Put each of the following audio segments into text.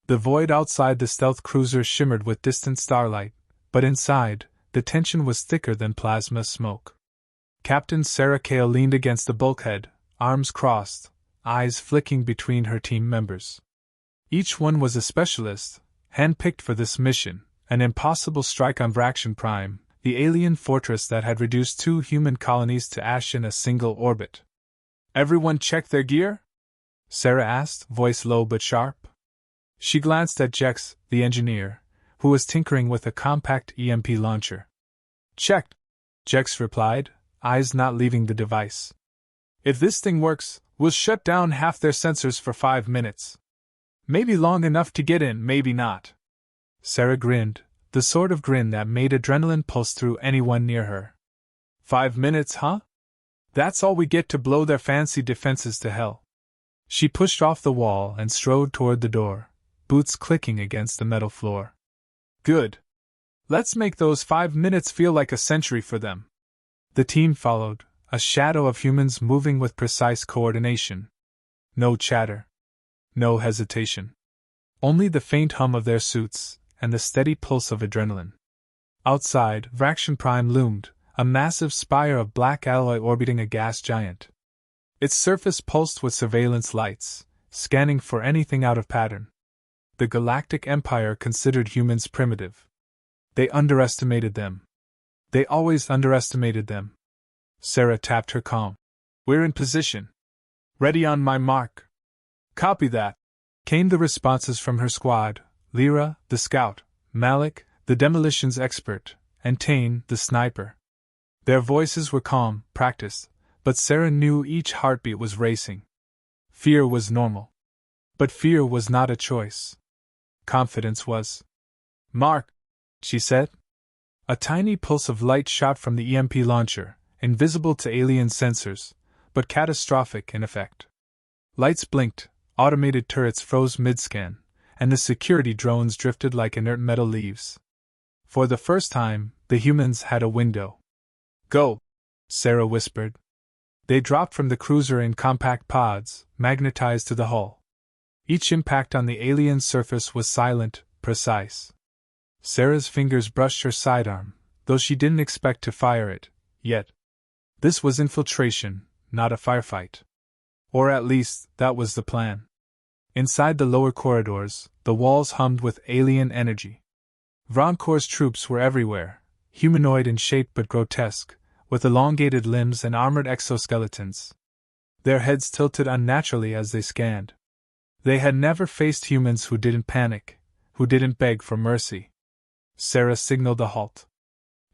The void outside the stealth cruiser shimmered with distant starlight, but inside, the tension was thicker than plasma smoke. Captain Sarah Kale leaned against the bulkhead, arms crossed, eyes flicking between her team members. Each one was a specialist, handpicked for this mission, an impossible strike on Vraction Prime, the alien fortress that had reduced 2 human colonies to ash in a single orbit. "Everyone check their gear?" Sarah asked, voice low but sharp. She glanced at Jex, the engineer, who was tinkering with a compact EMP launcher. "Checked," Jex replied, eyes not leaving the device. "If this thing works, we'll shut down half their sensors for 5 minutes. Maybe long enough to get in, maybe not." Sarah grinned, the sort of grin that made adrenaline pulse through anyone near her. 5 minutes, huh? That's all we get to blow their fancy defenses to hell." She pushed off the wall and strode toward the door, boots clicking against the metal floor. "Good. Let's make those 5 minutes feel like a century for them." The team followed, a shadow of humans moving with precise coordination. No chatter. No hesitation. Only the faint hum of their suits, and the steady pulse of adrenaline. Outside, Vraction Prime loomed, a massive spire of black alloy orbiting a gas giant. Its surface pulsed with surveillance lights, scanning for anything out of pattern. The Galactic Empire considered humans primitive. They underestimated them. They always underestimated them. Sarah tapped her comm. "We're in position. Ready on my mark." "Copy that," came the responses from her squad: Lyra, the scout, Malik, the demolitions expert, and Tane, the sniper. Their voices were calm, practiced, but Sarah knew each heartbeat was racing. Fear was normal. But fear was not a choice. Confidence was. "Mark," she said. A tiny pulse of light shot from the EMP launcher, invisible to alien sensors, but catastrophic in effect. Lights blinked, automated turrets froze mid-scan, and the security drones drifted like inert metal leaves. For the first time, the humans had a window. "Go," Sarah whispered. They dropped from the cruiser in compact pods, magnetized to the hull. Each impact on the alien surface was silent, precise. Sarah's fingers brushed her sidearm, though she didn't expect to fire it, yet. This was infiltration, not a firefight. Or at least, that was the plan. Inside the lower corridors, the walls hummed with alien energy. Vronkor's troops were everywhere, humanoid in shape but grotesque, with elongated limbs and armored exoskeletons. Their heads tilted unnaturally as they scanned. They had never faced humans who didn't panic, who didn't beg for mercy. Sarah signaled a halt.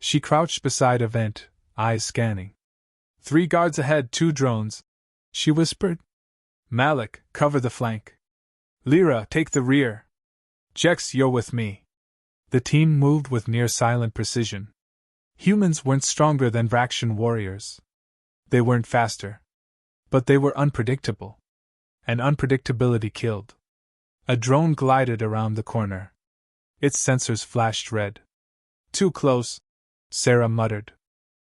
She crouched beside a vent, eyes scanning. 3 guards ahead, 2 drones, she whispered. Malik, cover the flank. Lyra, take the rear. Jex, you're with me. The team moved with near-silent precision. Humans weren't stronger than Vraction warriors. They weren't faster. But they were unpredictable. And unpredictability killed. A drone glided around the corner. Its sensors flashed red. Too close, Sarah muttered.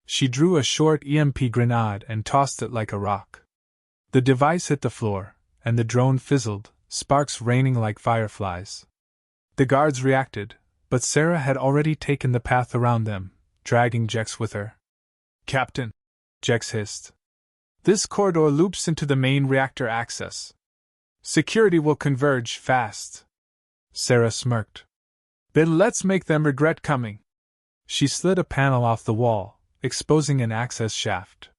She drew a short EMP grenade and tossed it like a rock. The device hit the floor, and the drone fizzled, sparks raining like fireflies. The guards reacted, but Sarah had already taken the path around them, dragging Jex with her. Captain, Jex hissed. This corridor loops into the main reactor access. Security will converge fast. Sarah smirked. Then let's make them regret coming. She slid a panel off the wall, exposing an access shaft.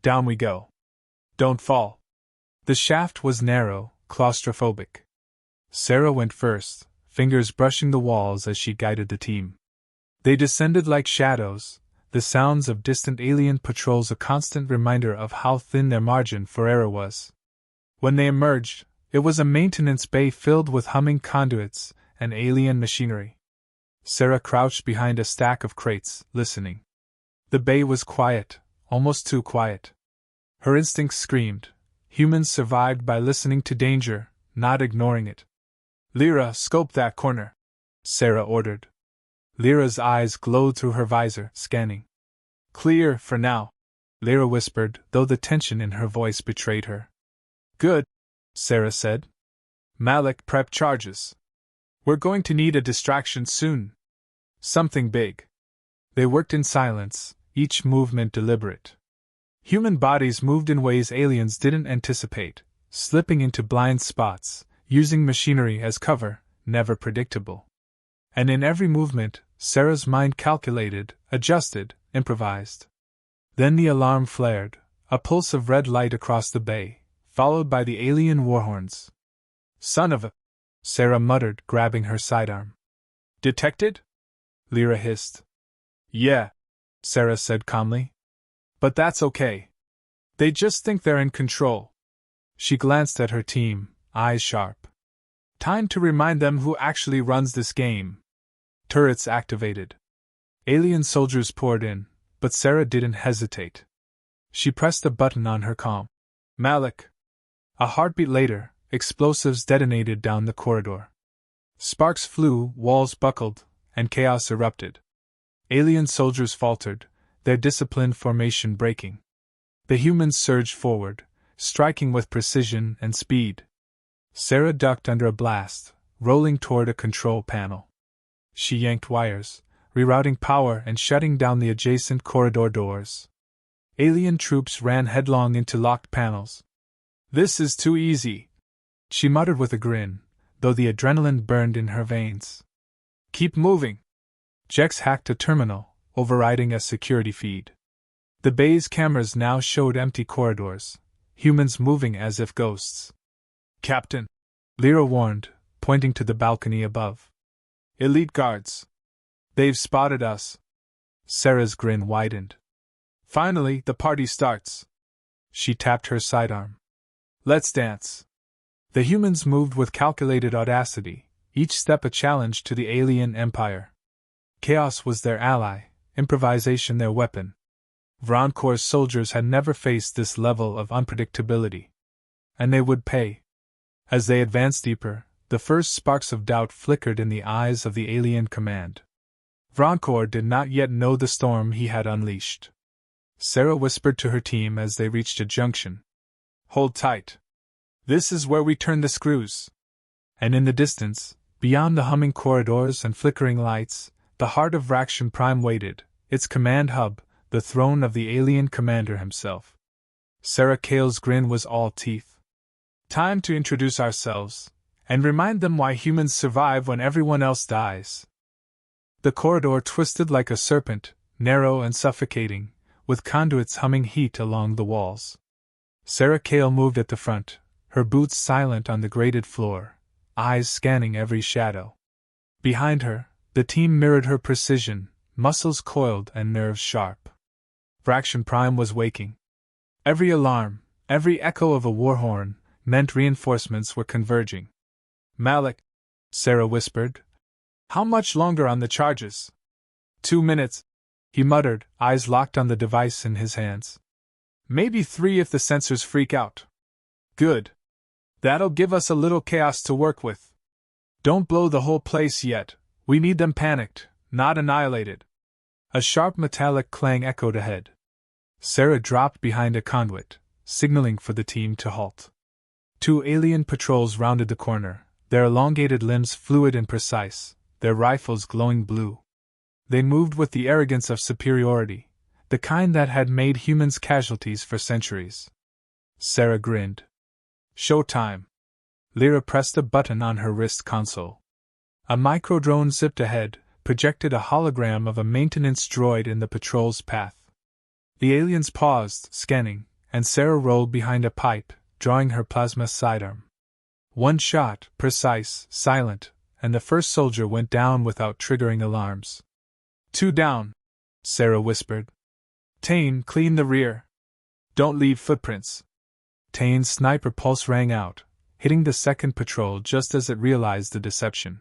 Down we go. Don't fall. The shaft was narrow, claustrophobic. Sarah went first, fingers brushing the walls as she guided the team. They descended like shadows, the sounds of distant alien patrols a constant reminder of how thin their margin for error was. When they emerged, it was a maintenance bay filled with humming conduits and alien machinery. Sarah crouched behind a stack of crates, listening. The bay was quiet, almost too quiet. Her instincts screamed. Humans survived by listening to danger, not ignoring it. Lyra, scope that corner, Sarah ordered. Lyra's eyes glowed through her visor, scanning. Clear, for now, Lyra whispered, though the tension in her voice betrayed her. Good, Sarah said. Malik, prep charges. We're going to need a distraction soon. Something big. They worked in silence, each movement deliberate. Human bodies moved in ways aliens didn't anticipate, slipping into blind spots, using machinery as cover, never predictable. And in every movement, Sarah's mind calculated, adjusted, improvised. Then the alarm flared, a pulse of red light across the bay, followed by the alien warhorns. Son of a... Sarah muttered, grabbing her sidearm. Detected? Lyra hissed. Yeah, Sarah said calmly. But that's okay. They just think they're in control. She glanced at her team, eyes sharp. Time to remind them who actually runs this game. Turrets activated. Alien soldiers poured in, but Sarah didn't hesitate. She pressed a button on her comm. Malik. A heartbeat later, explosives detonated down the corridor. Sparks flew, walls buckled, and chaos erupted. Alien soldiers faltered, their disciplined formation breaking. The humans surged forward, striking with precision and speed. Sarah ducked under a blast, rolling toward a control panel. She yanked wires, rerouting power and shutting down the adjacent corridor doors. Alien troops ran headlong into locked panels. This is too easy, she muttered with a grin, though the adrenaline burned in her veins. Keep moving. Jex hacked a terminal, overriding a security feed. The bay's cameras now showed empty corridors, humans moving as if ghosts. Captain, Lyra warned, pointing to the balcony above. Elite guards. They've spotted us. Sarah's grin widened. Finally, the party starts. She tapped her sidearm. Let's dance. The humans moved with calculated audacity, each step a challenge to the alien empire. Chaos was their ally, improvisation their weapon. Vronkor's soldiers had never faced this level of unpredictability. And they would pay. As they advanced deeper, the first sparks of doubt flickered in the eyes of the alien command. Vronkor did not yet know the storm he had unleashed. Sarah whispered to her team as they reached a junction. Hold tight. This is where we turn the screws. And in the distance, beyond the humming corridors and flickering lights, the heart of Vraction Prime waited, its command hub, the throne of the alien commander himself. Sarah Kale's grin was all teeth. Time to introduce ourselves, and remind them why humans survive when everyone else dies. The corridor twisted like a serpent, narrow and suffocating, with conduits humming heat along the walls. Sarah Kale moved at the front, her boots silent on the grated floor, eyes scanning every shadow. Behind her, the team mirrored her precision, muscles coiled and nerves sharp. Vraction Prime was waking. Every alarm, every echo of a warhorn, meant reinforcements were converging. Malik, Sarah whispered. How much longer on the charges? 2 minutes, he muttered, eyes locked on the device in his hands. Maybe 3 if the sensors freak out. Good. That'll give us a little chaos to work with. Don't blow the whole place yet, we need them panicked, not annihilated. A sharp metallic clang echoed ahead. Sarah dropped behind a conduit, signaling for the team to halt. 2 alien patrols rounded the corner, their elongated limbs fluid and precise, their rifles glowing blue. They moved with the arrogance of superiority, the kind that had made humans casualties for centuries. Sarah grinned. Showtime. Lyra pressed a button on her wrist console. A microdrone zipped ahead, projected a hologram of a maintenance droid in the patrol's path. The aliens paused, scanning, and Sarah rolled behind a pipe, drawing her plasma sidearm. 1 shot, precise, silent, and the first soldier went down without triggering alarms. 2 down, Sarah whispered. Tane, clean the rear. Don't leave footprints. Tane's sniper pulse rang out, hitting the second patrol just as it realized the deception.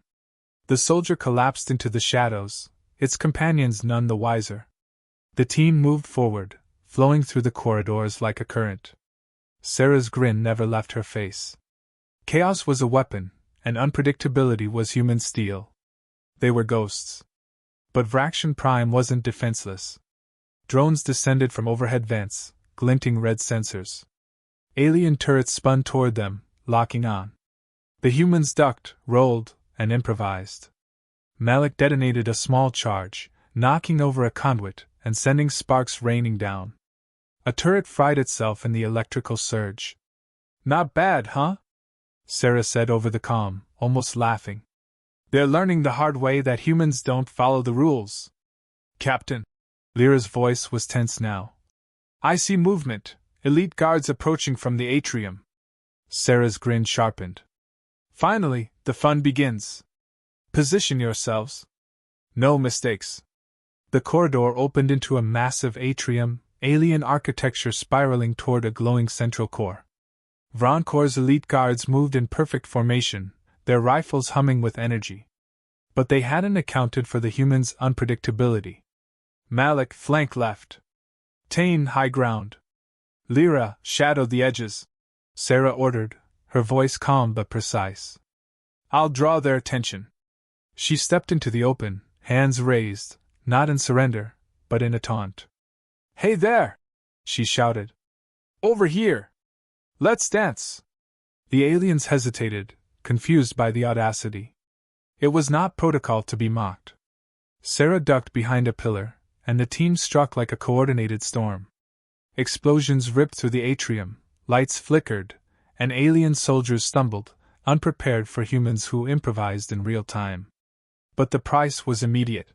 The soldier collapsed into the shadows, its companions none the wiser. The team moved forward, flowing through the corridors like a current. Sarah's grin never left her face. Chaos was a weapon, and unpredictability was human steel. They were ghosts. But Vraction Prime wasn't defenseless. Drones descended from overhead vents, glinting red sensors. Alien turrets spun toward them, locking on. The humans ducked, rolled, and improvised. Malik detonated a small charge, knocking over a conduit and sending sparks raining down. A turret fried itself in the electrical surge. "Not bad, huh?" Sarah said over the comm, almost laughing. "They're learning the hard way that humans don't follow the rules." "Captain." Lyra's voice was tense now. "I see movement, elite guards approaching from the atrium." Sarah's grin sharpened. "Finally, the fun begins. Position yourselves. No mistakes." The corridor opened into a massive atrium, alien architecture spiraling toward a glowing central core. Vronkor's elite guards moved in perfect formation, their rifles humming with energy. But they hadn't accounted for the humans' unpredictability. Malik, flank left. Tain, high ground. Lyra, shadow the edges. Sarah ordered, her voice calm but precise. "I'll draw their attention." She stepped into the open, hands raised, not in surrender, but in a taunt. "Hey there!" she shouted. "Over here! Let's dance!" The aliens hesitated, confused by the audacity. It was not protocol to be mocked. Sarah ducked behind a pillar, and the team struck like a coordinated storm. Explosions ripped through the atrium, lights flickered, and alien soldiers stumbled, unprepared for humans who improvised in real time. But the price was immediate.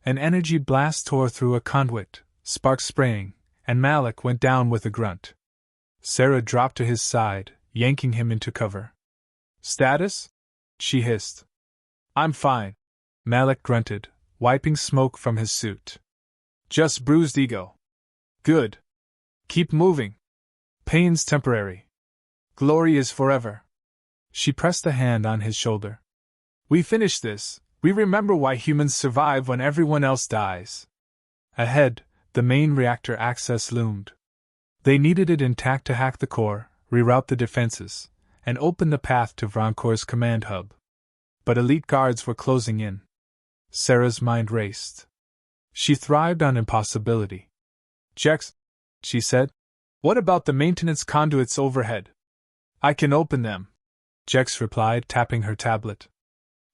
An energy blast tore through a conduit, sparks spraying, and Malik went down with a grunt. Sarah dropped to his side, yanking him into cover. "Status?" she hissed. "I'm fine," Malik grunted, wiping smoke from his suit. "Just bruised ego." "Good. Keep moving. Pain's temporary. Glory is forever." She pressed a hand on his shoulder. "We finish this. We remember why humans survive when everyone else dies." Ahead, the main reactor access loomed. They needed it intact to hack the core, reroute the defenses, and open the path to Vronkor's command hub. But elite guards were closing in. Sarah's mind raced. She thrived on impossibility. "Jex," she said, "what about the maintenance conduits overhead?" "I can open them," Jex replied, tapping her tablet.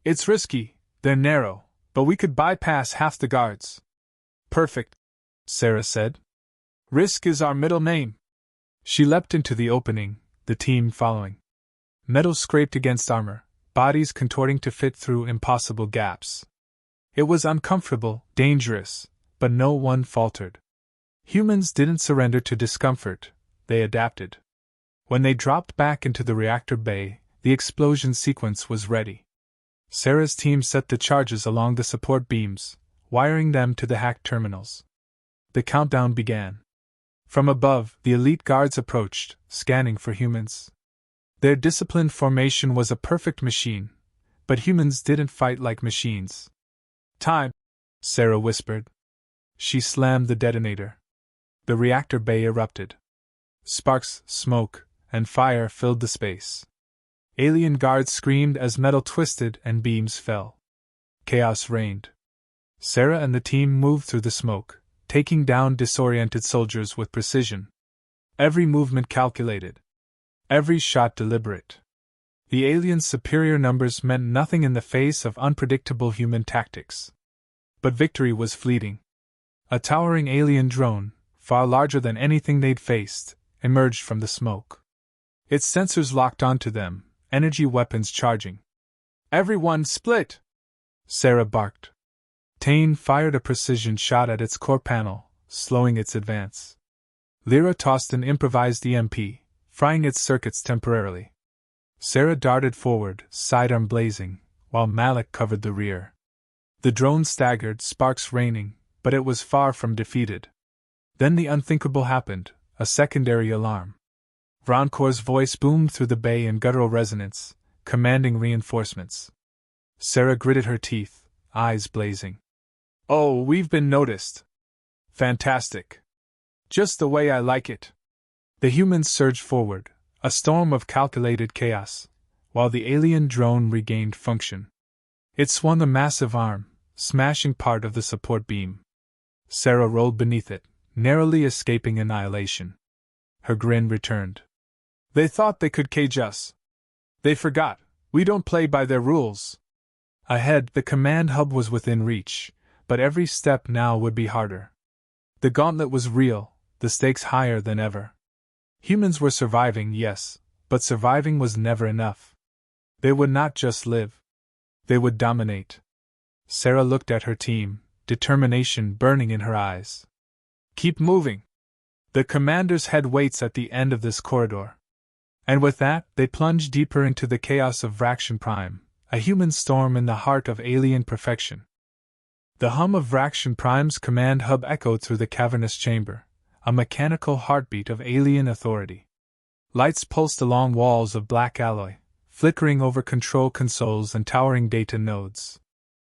"It's risky. They're narrow, but we could bypass half the guards." "Perfect," Sarah said. "Risk is our middle name." She leapt into the opening, the team following. Metal scraped against armor, bodies contorting to fit through impossible gaps. It was uncomfortable, dangerous, but no one faltered. Humans didn't surrender to discomfort, they adapted. When they dropped back into the reactor bay, the explosion sequence was ready. Sarah's team set the charges along the support beams, wiring them to the hacked terminals. The countdown began. From above, the elite guards approached, scanning for humans. Their disciplined formation was a perfect machine, but humans didn't fight like machines. "Time," Sarah whispered. She slammed the detonator. The reactor bay erupted. Sparks, smoke, and fire filled the space. Alien guards screamed as metal twisted and beams fell. Chaos reigned. Sarah and the team moved through the smoke, taking down disoriented soldiers with precision. Every movement calculated. Every shot deliberate. The aliens' superior numbers meant nothing in the face of unpredictable human tactics. But victory was fleeting. A towering alien drone, far larger than anything they'd faced, emerged from the smoke. Its sensors locked onto them, energy weapons charging. "Everyone split!" Sarah barked. Tain fired a precision shot at its core panel, slowing its advance. Lyra tossed an improvised EMP, frying its circuits temporarily. Sarah darted forward, sidearm blazing, while Malik covered the rear. The drone staggered, sparks raining, but it was far from defeated. Then the unthinkable happened, a secondary alarm. Vronkor's voice boomed through the bay in guttural resonance, commanding reinforcements. Sarah gritted her teeth, eyes blazing. "Oh, we've been noticed." "Fantastic. Just the way I like it." The humans surged forward, a storm of calculated chaos, while the alien drone regained function. It swung a massive arm, smashing part of the support beam. Sarah rolled beneath it, narrowly escaping annihilation. Her grin returned. "They thought they could cage us. They forgot, we don't play by their rules." Ahead, the command hub was within reach, but every step now would be harder. The gauntlet was real, the stakes higher than ever. Humans were surviving, yes, but surviving was never enough. They would not just live. They would dominate. Sarah looked at her team, determination burning in her eyes. Keep moving. The commander's head waits at the end of this corridor. And with that, they plunged deeper into the chaos of Vraxian Prime, a human storm in the heart of alien perfection. The hum of Vraxian Prime's command hub echoed through the cavernous chamber, a mechanical heartbeat of alien authority. Lights pulsed along walls of black alloy, flickering over control consoles and towering data nodes.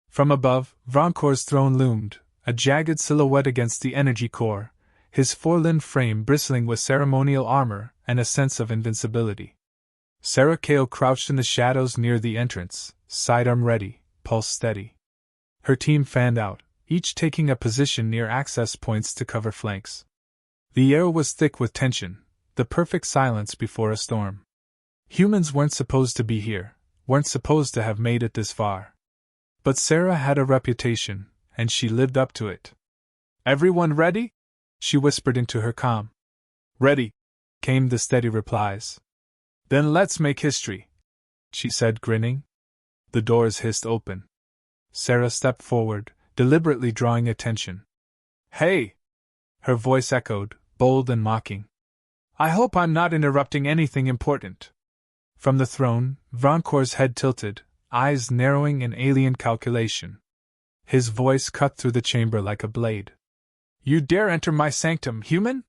From above, Vronkor's throne loomed, a jagged silhouette against the energy core, his four-limbed frame bristling with ceremonial armor and a sense of invincibility. Sarah Kale crouched in the shadows near the entrance, sidearm ready, pulse steady. Her team fanned out, each taking a position near access points to cover flanks. The air was thick with tension, the perfect silence before a storm. Humans weren't supposed to be here, weren't supposed to have made it this far. But Sarah had a reputation, and she lived up to it. "Everyone ready?" she whispered into her comm. "Ready," came the steady replies. "Then let's make history," she said, grinning. The doors hissed open. Sarah stepped forward, deliberately drawing attention. "Hey!" her voice echoed, bold and mocking. "I hope I'm not interrupting anything important." From the throne, Vronkor's head tilted, eyes narrowing in alien calculation. His voice cut through the chamber like a blade. "You dare enter my sanctum, human?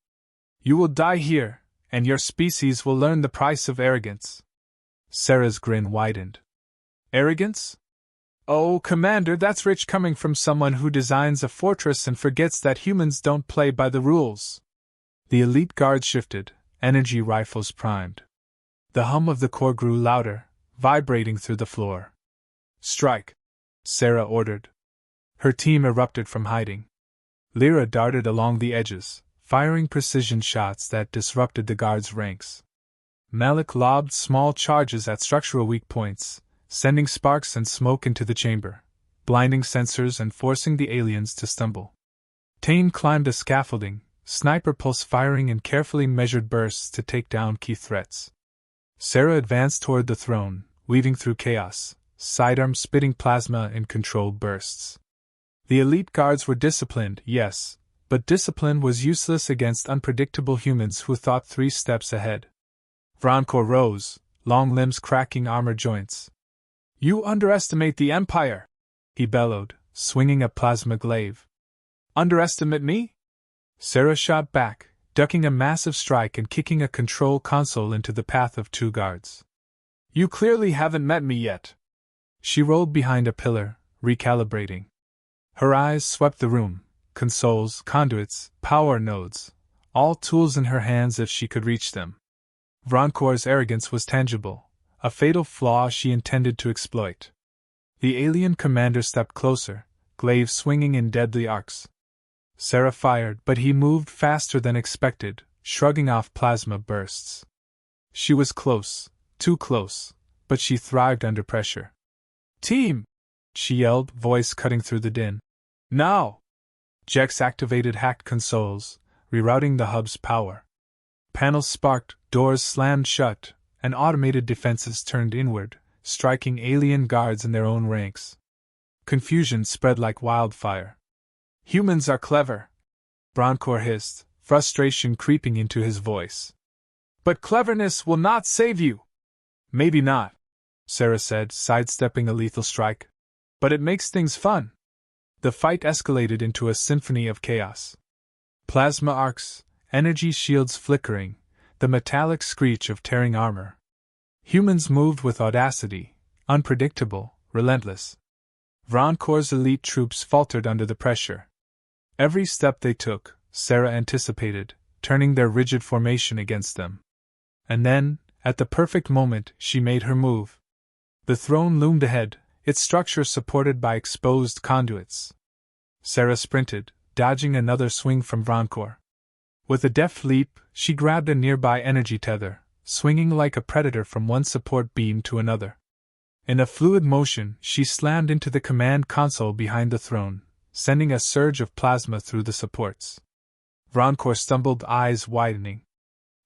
You will die here, and your species will learn the price of arrogance." Sarah's grin widened. "Arrogance? Oh, Commander, that's rich coming from someone who designs a fortress and forgets that humans don't play by the rules." The elite guard shifted, energy rifles primed. The hum of the core grew louder, vibrating through the floor. "Strike!" Sarah ordered. Her team erupted from hiding. Lyra darted along the edges, firing precision shots that disrupted the guards' ranks. Malik lobbed small charges at structural weak points, sending sparks and smoke into the chamber, blinding sensors and forcing the aliens to stumble. Tane climbed a scaffolding, sniper pulse firing in carefully measured bursts to take down key threats. Sarah advanced toward the throne, weaving through chaos, sidearm spitting plasma in controlled bursts. The elite guards were disciplined, yes, but discipline was useless against unpredictable humans who thought 3 steps ahead. Vronkor rose, long limbs cracking armor joints. "You underestimate the Empire!" he bellowed, swinging a plasma glaive. "Underestimate me?" Sarah shot back, ducking a massive strike and kicking a control console into the path of 2 guards. "You clearly haven't met me yet." She rolled behind a pillar, recalibrating. Her eyes swept the room, consoles, conduits, power nodes, all tools in her hands if she could reach them. Vronkor's arrogance was tangible, a fatal flaw she intended to exploit. The alien commander stepped closer, glaive swinging in deadly arcs. Sarah fired, but he moved faster than expected, shrugging off plasma bursts. She was close, too close, but she thrived under pressure. "Team!" she yelled, voice cutting through the din. "Now!" Jex activated hacked consoles, rerouting the hub's power. Panels sparked, doors slammed shut, and automated defenses turned inward, striking alien guards in their own ranks. Confusion spread like wildfire. "Humans are clever," Vronkor hissed, frustration creeping into his voice. "But cleverness will not save you." "Maybe not," Sarah said, sidestepping a lethal strike. "But it makes things fun." The fight escalated into a symphony of chaos. Plasma arcs, energy shields flickering, the metallic screech of tearing armor. Humans moved with audacity, unpredictable, relentless. Vronkor's elite troops faltered under the pressure. Every step they took, Sarah anticipated, turning their rigid formation against them. And then, at the perfect moment, she made her move. The throne loomed ahead, its structure supported by exposed conduits. Sarah sprinted, dodging another swing from Vronkor. With a deft leap, she grabbed a nearby energy tether, swinging like a predator from one support beam to another. In a fluid motion, she slammed into the command console behind the throne, sending a surge of plasma through the supports. Vronkor stumbled, eyes widening.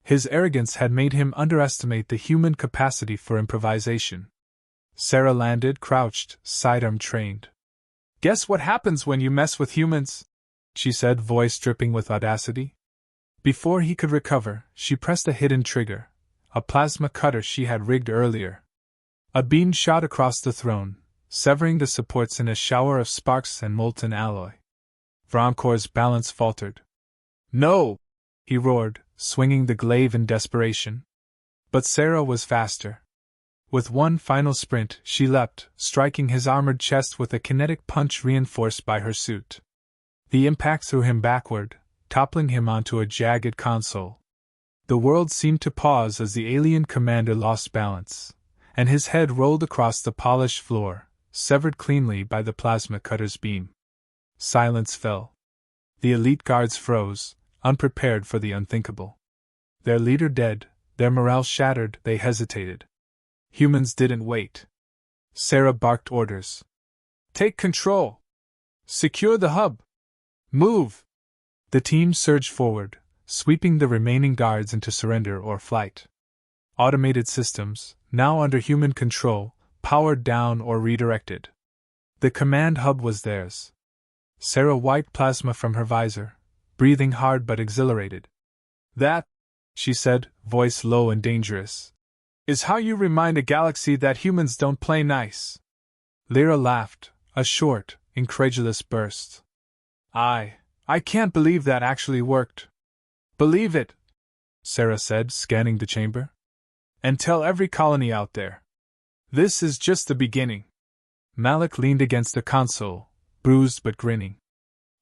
His arrogance had made him underestimate the human capacity for improvisation. Sarah landed, crouched, sidearm trained. "Guess what happens when you mess with humans?" she said, voice dripping with audacity. Before he could recover, she pressed a hidden trigger, a plasma cutter she had rigged earlier. A beam shot across the throne, severing the supports in a shower of sparks and molten alloy. Vronkor's balance faltered. "No!" he roared, swinging the glaive in desperation. But Sarah was faster. With one final sprint, she leapt, striking his armored chest with a kinetic punch reinforced by her suit. The impact threw him backward, toppling him onto a jagged console. The world seemed to pause as the alien commander lost balance, and his head rolled across the polished floor, severed cleanly by the plasma cutter's beam. Silence fell. The elite guards froze, unprepared for the unthinkable. Their leader dead, their morale shattered, they hesitated. Humans didn't wait. Sarah barked orders. "Take control! Secure the hub! Move!" The team surged forward, sweeping the remaining guards into surrender or flight. Automated systems, now under human control, powered down or redirected. The command hub was theirs. Sarah wiped plasma from her visor, breathing hard but exhilarated. "That," she said, voice low and dangerous, "is how you remind a galaxy that humans don't play nice." Lyra laughed, a short, incredulous burst. I can't believe that actually worked." "Believe it," Sarah said, scanning the chamber. "And tell every colony out there. This is just the beginning." Malik leaned against the console, bruised but grinning.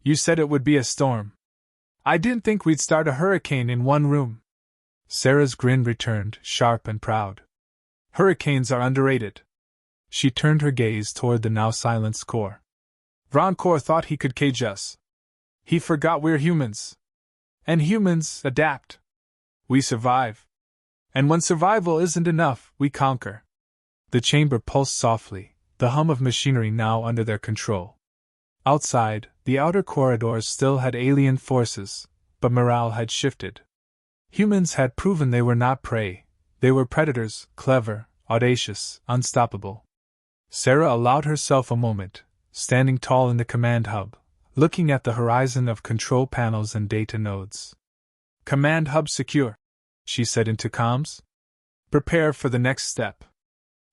"You said it would be a storm. I didn't think we'd start a hurricane in one room." Sarah's grin returned, sharp and proud. "Hurricanes are underrated." She turned her gaze toward the now silenced core. "Vronkor thought he could cage us. He forgot we're humans. And humans adapt. We survive. And when survival isn't enough, we conquer." The chamber pulsed softly, the hum of machinery now under their control. Outside, the outer corridors still had alien forces, but morale had shifted. Humans had proven they were not prey, they were predators, clever, audacious, unstoppable. Sarah allowed herself a moment, standing tall in the command hub, looking at the horizon of control panels and data nodes. "Command hub secure," she said into comms. "Prepare for the next step.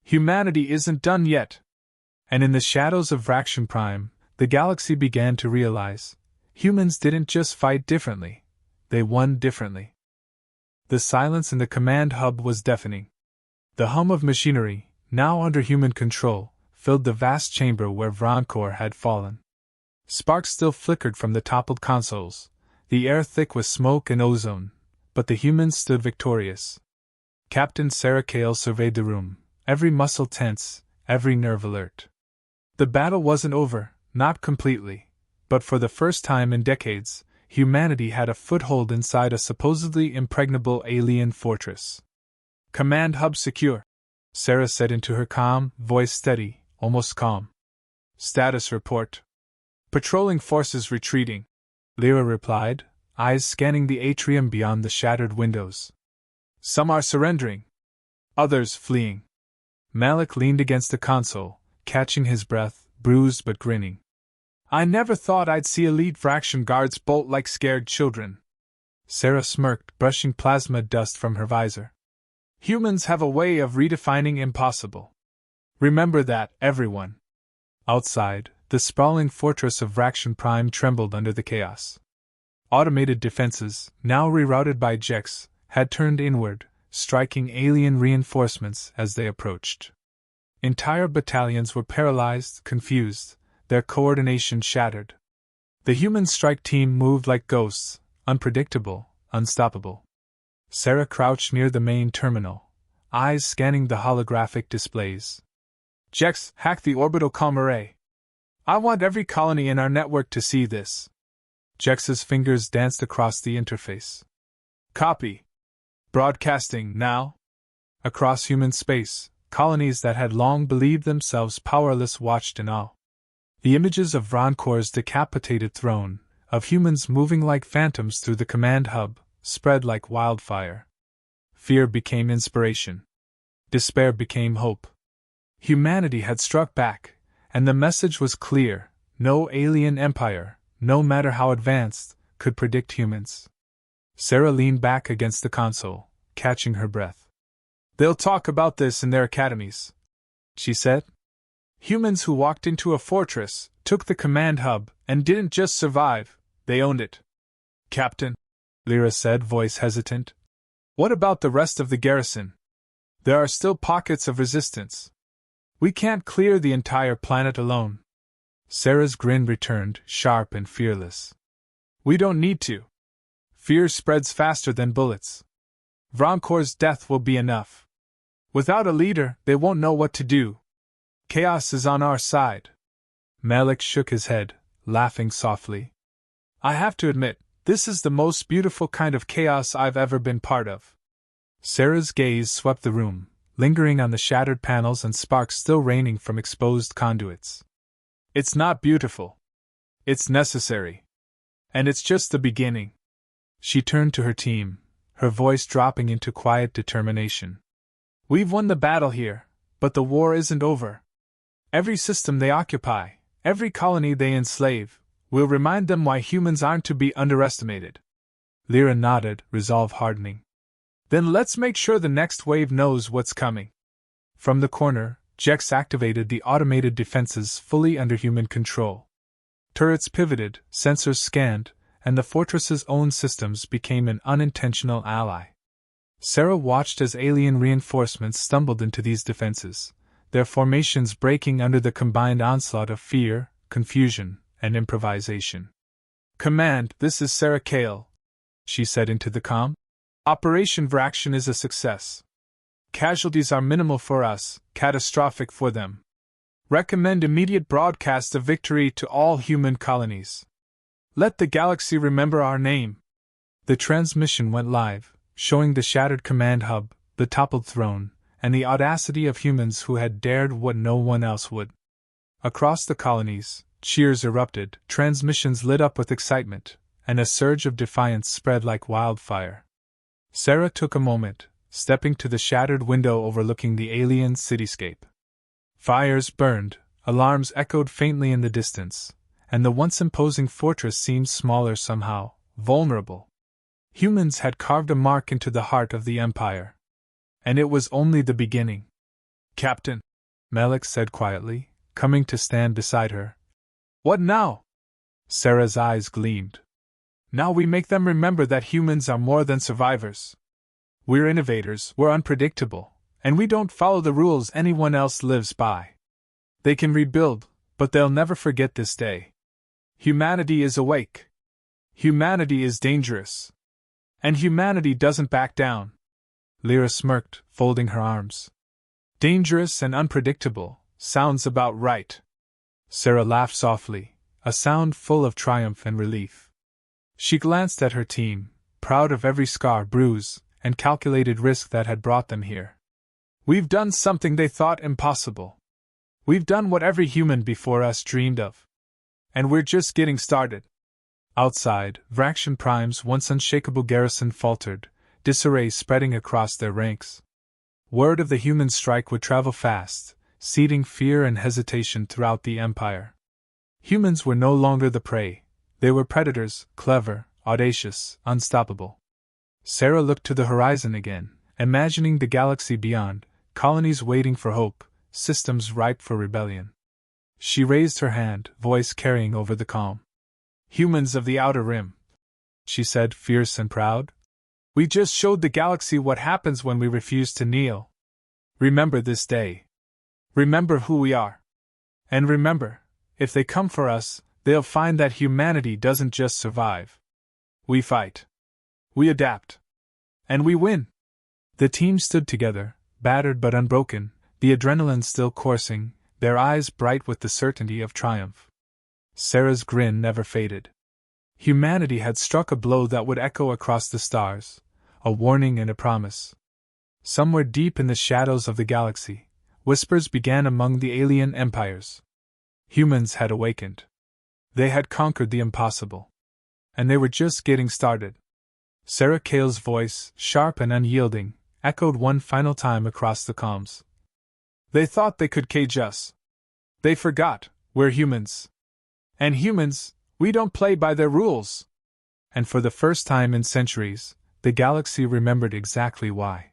Humanity isn't done yet." And in the shadows of Vraction Prime, the galaxy began to realize, humans didn't just fight differently, they won differently. The silence in the command hub was deafening. The hum of machinery, now under human control, filled the vast chamber where Vronkor had fallen. Sparks still flickered from the toppled consoles, the air thick with smoke and ozone, but the humans stood victorious. Captain Sarah Kale surveyed the room, every muscle tense, every nerve alert. The battle wasn't over, not completely, but for the first time in decades, humanity had a foothold inside a supposedly impregnable alien fortress. "Command hub secure," Sarah said into her comm, voice steady, almost calm. "Status report." "Patrolling forces retreating," Lyra replied, eyes scanning the atrium beyond the shattered windows. "Some are surrendering. Others fleeing." Malik leaned against the console, catching his breath, bruised but grinning. "I never thought I'd see elite Vraction guards bolt like scared children." Sarah smirked, brushing plasma dust from her visor. "Humans have a way of redefining impossible. Remember that, everyone." Outside, the sprawling fortress of Vraction Prime trembled under the chaos. Automated defenses, now rerouted by Jex, had turned inward, striking alien reinforcements as they approached. Entire battalions were paralyzed, confused, their coordination shattered. The human strike team moved like ghosts, unpredictable, unstoppable. Sarah crouched near the main terminal, eyes scanning the holographic displays. "Jex, hack the orbital comm array. I want every colony in our network to see this." Jex's fingers danced across the interface. "Copy. Broadcasting now." Across human space, colonies that had long believed themselves powerless watched in awe. The images of Vronkor's decapitated throne, of humans moving like phantoms through the command hub, spread like wildfire. Fear became inspiration. Despair became hope. Humanity had struck back, and the message was clear: no alien empire, no matter how advanced, could predict humans. Sarah leaned back against the console, catching her breath. "They'll talk about this in their academies," she said. "Humans who walked into a fortress, took the command hub, and didn't just survive, they owned it." "Captain," Lyra said, voice hesitant, "what about the rest of the garrison? There are still pockets of resistance. We can't clear the entire planet alone." Sarah's grin returned, sharp and fearless. "We don't need to. Fear spreads faster than bullets. Vronkor's death will be enough. Without a leader, they won't know what to do. Chaos is on our side." Malik shook his head, laughing softly. "I have to admit, this is the most beautiful kind of chaos I've ever been part of." Sarah's gaze swept the room, lingering on the shattered panels and sparks still raining from exposed conduits. "It's not beautiful. It's necessary. And it's just the beginning." She turned to her team, her voice dropping into quiet determination. "We've won the battle here, but the war isn't over. Every system they occupy, every colony they enslave, will remind them why humans aren't to be underestimated." Lyra nodded, resolve hardening. "Then let's make sure the next wave knows what's coming." From the corner, Jex activated the automated defenses fully under human control. Turrets pivoted, sensors scanned, and the fortress's own systems became an unintentional ally. Sarah watched as alien reinforcements stumbled into these defenses, their formations breaking under the combined onslaught of fear, confusion, and improvisation. "Command, this is Sarah Kale," she said into the comm. "Operation Vraction is a success. Casualties are minimal for us, catastrophic for them. Recommend immediate broadcast of victory to all human colonies. Let the galaxy remember our name." The transmission went live, showing the shattered command hub, the toppled throne, and the audacity of humans who had dared what no one else would. Across the colonies, cheers erupted, transmissions lit up with excitement, and a surge of defiance spread like wildfire. Sarah took a moment, stepping to the shattered window overlooking the alien cityscape. Fires burned, alarms echoed faintly in the distance, and the once imposing fortress seemed smaller somehow, vulnerable. Humans had carved a mark into the heart of the Empire. And it was only the beginning. "Captain," Malik said quietly, coming to stand beside her. "What now?" Sarah's eyes gleamed. "Now we make them remember that humans are more than survivors. We're innovators, we're unpredictable, and we don't follow the rules anyone else lives by. They can rebuild, but they'll never forget this day. Humanity is awake. Humanity is dangerous. And humanity doesn't back down." Lyra smirked, folding her arms. "Dangerous and unpredictable, sounds about right." Sarah laughed softly, a sound full of triumph and relief. She glanced at her team, proud of every scar, bruise, and calculated risk that had brought them here. "We've done something they thought impossible. We've done what every human before us dreamed of. And we're just getting started." Outside, Vraction Prime's once unshakable garrison faltered, disarray spreading across their ranks. Word of the human strike would travel fast, seeding fear and hesitation throughout the Empire. Humans were no longer the prey. They were predators, clever, audacious, unstoppable. Sarah looked to the horizon again, imagining the galaxy beyond, colonies waiting for hope, systems ripe for rebellion. She raised her hand, voice carrying over the calm. "Humans of the Outer Rim," she said, fierce and proud. "We just showed the galaxy what happens when we refuse to kneel. Remember this day. Remember who we are. And remember, if they come for us, they'll find that humanity doesn't just survive. We fight. We adapt. And we win." The team stood together, battered but unbroken, the adrenaline still coursing, their eyes bright with the certainty of triumph. Sarah's grin never faded. Humanity had struck a blow that would echo across the stars, a warning and a promise. Somewhere deep in the shadows of the galaxy, Whispers began among the alien empires. Humans had awakened. They had conquered the impossible. And they were just getting started. Sarah Kale's voice, sharp and unyielding, echoed one final time across the comms. They thought they could cage us. They forgot, we're humans. And humans, we don't play by their rules. And for the first time in centuries, the galaxy remembered exactly why.